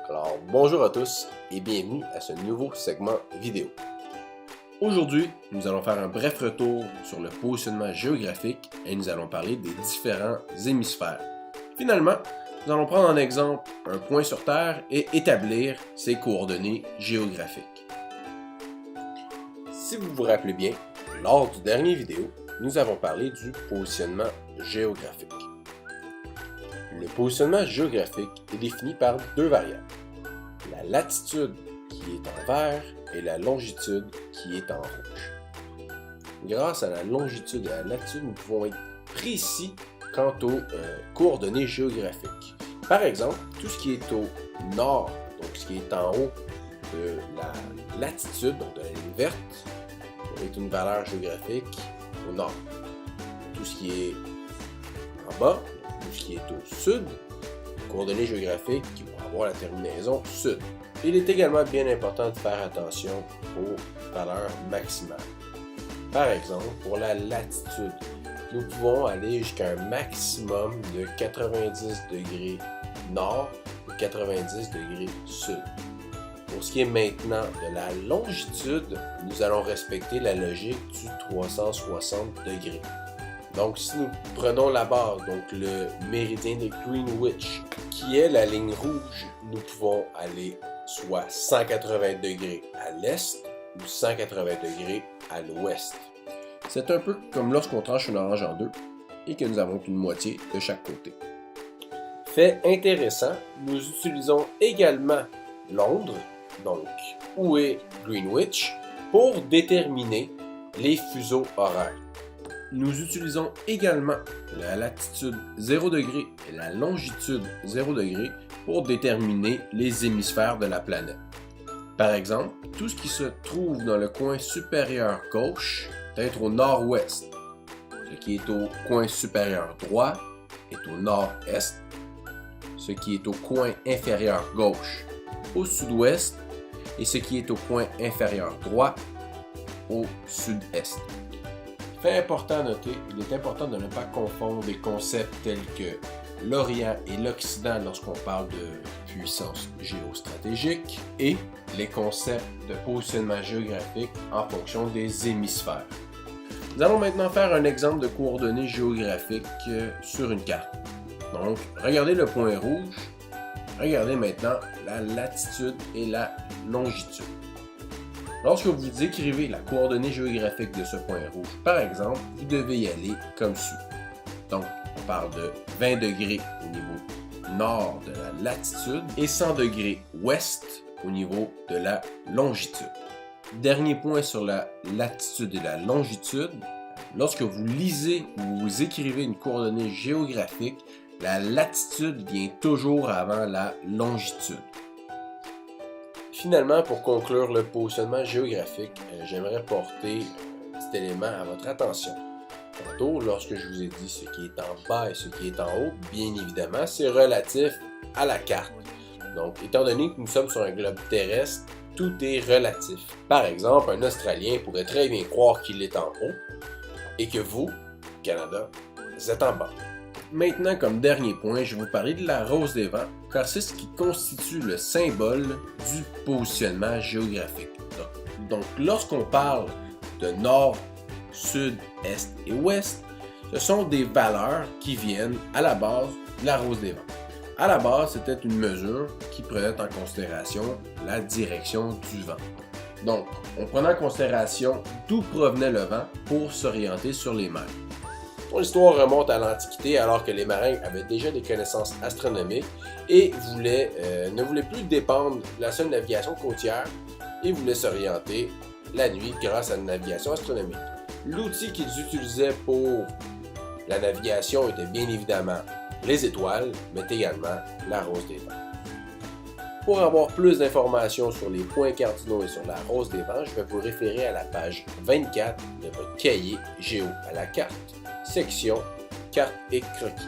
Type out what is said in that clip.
Alors bonjour à tous et bienvenue à ce nouveau segment vidéo. Aujourd'hui, nous allons faire un bref retour sur le positionnement géographique et nous allons parler des différents hémisphères. Finalement, nous allons prendre en exemple un point sur Terre et établir ses coordonnées géographiques. Si vous vous rappelez bien, lors du dernier vidéo, nous avons parlé du positionnement géographique. Le positionnement géographique est défini par deux variables, la latitude qui est en vert et la longitude qui est en rouge. Grâce à la longitude et à la latitude, nous pouvons être précis quant aux coordonnées géographiques. Par exemple, tout ce qui est au nord, donc ce qui est en haut de la latitude, donc de la ligne verte, est une valeur géographique au nord. Tout ce qui est en bas, tout ce qui est au sud, coordonnées géographiques qui vont avoir la terminaison sud. Il est également bien important de faire attention aux valeurs maximales. Par exemple, pour la latitude, nous pouvons aller jusqu'à un maximum de 90 degrés nord et 90 degrés sud. Pour ce qui est maintenant de la longitude, nous allons respecter la logique du 360 degrés. Donc, si nous prenons la base, donc le méridien de Greenwich, qui est la ligne rouge, nous pouvons aller soit 180 degrés à l'est ou 180 degrés à l'ouest. C'est un peu comme lorsqu'on tranche une orange en deux et que nous avons une moitié de chaque côté. Fait intéressant, nous utilisons également Londres, donc où est Greenwich, pour déterminer les fuseaux horaires. Nous utilisons également la latitude 0 degré et la longitude 0 degré pour déterminer les hémisphères de la planète. Par exemple, tout ce qui se trouve dans le coin supérieur gauche est au nord-ouest. Ce qui est au coin supérieur droit est au nord-est. Ce qui est au coin inférieur gauche au sud-ouest et ce qui est au coin inférieur droit au sud-est. Fait important à noter, il est important de ne pas confondre des concepts tels que l'Orient et l'Occident lorsqu'on parle de puissance géostratégique et les concepts de positionnement géographique en fonction des hémisphères. Nous allons maintenant faire un exemple de coordonnées géographiques sur une carte. Donc, regardez le point rouge, regardez maintenant la latitude et la longitude. Lorsque vous écrivez la coordonnée géographique de ce point rouge, par exemple, vous devez y aller comme suit. Donc, on parle de 20 degrés au niveau nord de la latitude et 100 degrés ouest au niveau de la longitude. Dernier point sur la latitude et la longitude, lorsque vous lisez ou vous écrivez une coordonnée géographique, la latitude vient toujours avant la longitude. Finalement, pour conclure le positionnement géographique, j'aimerais porter un petit élément à votre attention. Tantôt, lorsque je vous ai dit ce qui est en bas et ce qui est en haut, bien évidemment, c'est relatif à la carte. Donc, étant donné que nous sommes sur un globe terrestre, tout est relatif. Par exemple, un Australien pourrait très bien croire qu'il est en haut et que vous, Canada, vous êtes en bas. Maintenant, comme dernier point, je vais vous parler de la rose des vents, car c'est ce qui constitue le symbole du positionnement géographique. Donc lorsqu'on parle de nord, sud, est et ouest, ce sont des valeurs qui viennent à la base de la rose des vents. À la base, c'était une mesure qui prenait en considération la direction du vent. Donc, on prenait en considération d'où provenait le vent pour s'orienter sur les mers. L'histoire remonte à l'Antiquité alors que les marins avaient déjà des connaissances astronomiques et ne voulaient plus dépendre de la seule navigation côtière et voulaient s'orienter la nuit grâce à une navigation astronomique. L'outil qu'ils utilisaient pour la navigation était bien évidemment les étoiles, mais également la rose des vents. Pour avoir plus d'informations sur les points cardinaux et sur la rose des vents, je vais vous référer à la page 24 de votre cahier Géo à la carte, section Cartes et croquis.